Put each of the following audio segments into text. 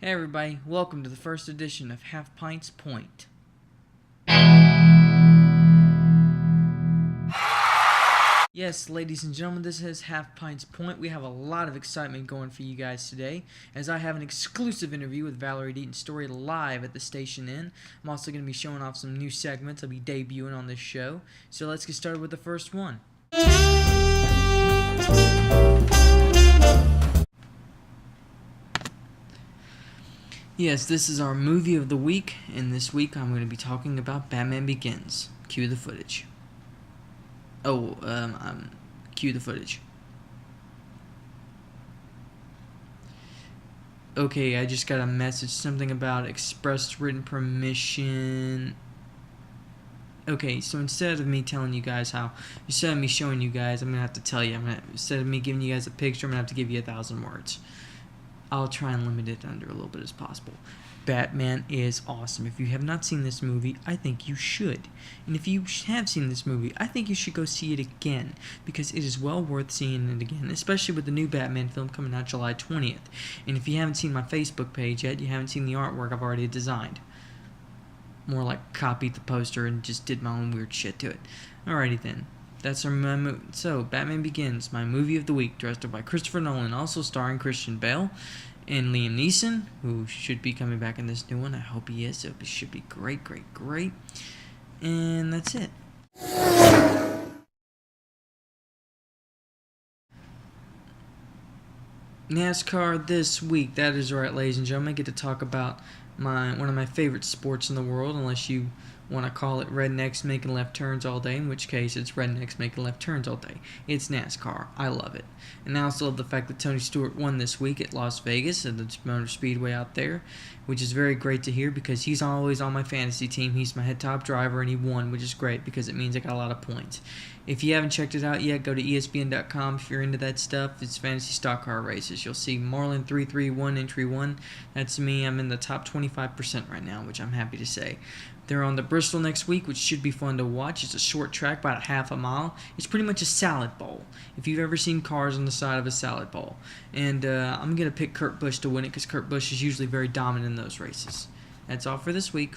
Hey everybody, welcome to the first edition of Halfpint's Point. Yes, ladies and gentlemen, this is Halfpint's Point. We have a lot of excitement going for you guys today, as I have an exclusive interview with Valerie Deaton's story live at the Station Inn. I'm also going to be showing off some new segments I'll be debuting on this show. So let's get started with the first one. Yes, this is our movie of the week, and this week I'm going to be talking about Batman Begins. Cue the footage. Cue the footage. Okay, I just got a message, something about express written permission. Okay, so instead of me showing you guys, I'm gonna have to tell you. Instead of me giving you guys a picture, I'm gonna have to give you 1,000 words. I'll try and limit it under a little bit as possible. Batman is awesome. If you have not seen this movie, I think you should. And if you have seen this movie, I think you should go see it again, because it is well worth seeing it again, especially with the new Batman film coming out July 20th. And if you haven't seen my Facebook page yet, you haven't seen the artwork I've already designed. More like copied the poster and just did my own weird shit to it. Alrighty then. That's our movie. So, Batman Begins, my movie of the week, directed by Christopher Nolan, also starring Christian Bale and Liam Neeson, who should be coming back in this new one. I hope he is. It should be great. And that's it. NASCAR this week. That is right, ladies and gentlemen. I get to talk about one of my favorite sports in the world, unless you want to call it rednecks making left turns all day, in which case it's rednecks making left turns all day. It's NASCAR. I love it. And I also love the fact that Tony Stewart won this week at Las Vegas at the Motor Speedway out there, which is very great to hear because he's always on my fantasy team. He's my head top driver, and he won, which is great because it means I got a lot of points. If you haven't checked it out yet, go to ESPN.com if you're into that stuff. It's fantasy stock car races. You'll see Marlin 331, entry 1. That's me. I'm in the top 25% right now, which I'm happy to say. They're on the Bristol next week, which should be fun to watch. It's a short track, about half a mile. It's pretty much a salad bowl, if you've ever seen cars on the side of a salad bowl. And I'm going to pick Kurt Busch to win it because Kurt Busch is usually very dominant in those races. That's all for this week.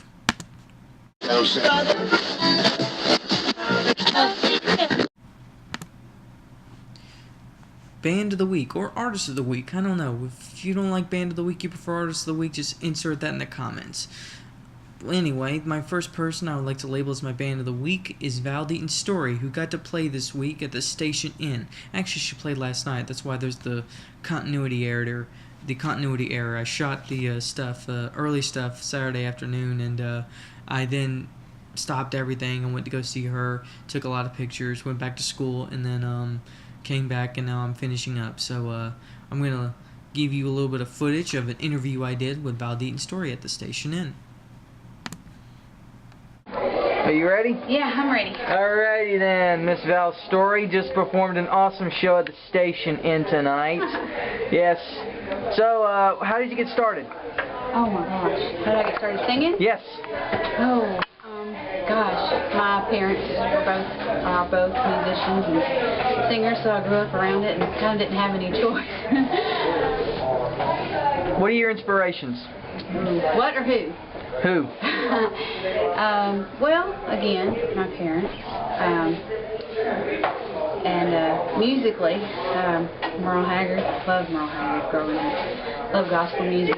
Band of the Week, or Artist of the Week, I don't know. If you don't like Band of the Week, you prefer Artist of the Week, just insert that in the comments. Well, anyway, my first person I would like to label as my Band of the Week is Val Deaton's Story, who got to play this week at the Station Inn. Actually, she played last night. That's why there's the continuity error. I shot the early stuff Saturday afternoon, and I then stopped everything and went to go see her, took a lot of pictures, went back to school, and then came back, and now I'm finishing up. So I'm going to give you a little bit of footage of an interview I did with Val Deaton's Story at the Station Inn. Are you ready? Yeah, I'm ready. Alrighty then, Miss Val Story just performed an awesome show at the Station Inn tonight. Yes. So, how did you get started? Oh my gosh. How did I get started singing? Yes. Oh, gosh. My parents are both musicians and singers, so I grew up around it and kind of didn't have any choice. What are your inspirations? What or who? Who? Well, again, my parents. And musically, Merle Haggard. Loved Merle Haggard growing up. Loved gospel music.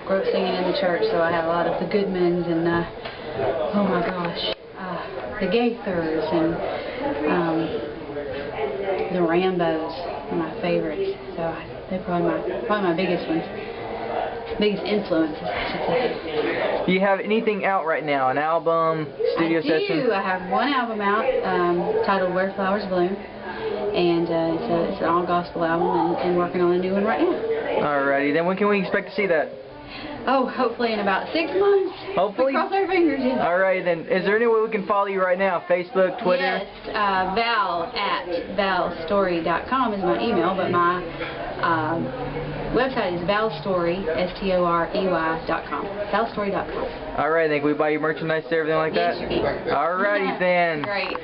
Grew up singing in the church, so I had a lot of the Goodmans and, oh my gosh, the Gaithers and the Rambos are my favorites. So they're probably my biggest ones. Biggest influences, I should say. Do you have anything out right now? An album, studio session? I do. I have one album out titled Where Flowers Bloom, and it's an all-gospel album, and working on a new one right now. Alrighty, then when can we expect to see that? Oh, hopefully in about 6 months. Hopefully? Cross our fingers, yes. Alright then, is there any way we can follow you right now? Facebook, Twitter? Yes, val@valstory.com is my email, but my website is valstory, STOREY.com. Valstory.com. Alright, then can we buy you merchandise and everything like that? Yes, you can. Alrighty then. Great.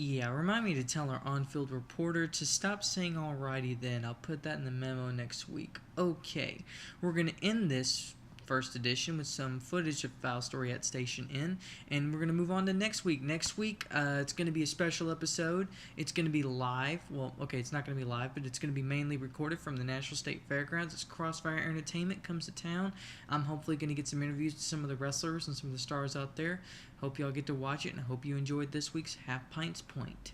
Yeah, remind me to tell our on-field reporter to stop saying alrighty then. I'll put that in the memo next week. Okay, we're going to end this first edition with some footage of Foul Story at Station Inn, and we're going to move on to next week. Next week, it's going to be a special episode. It's going to be live. Well, okay, it's not going to be live, but it's going to be mainly recorded from the National State Fairgrounds. It's Crossfire Entertainment comes to town. I'm hopefully going to get some interviews with some of the wrestlers and some of the stars out there. Hope y'all get to watch it, and I hope you enjoyed this week's Half Pint's Point.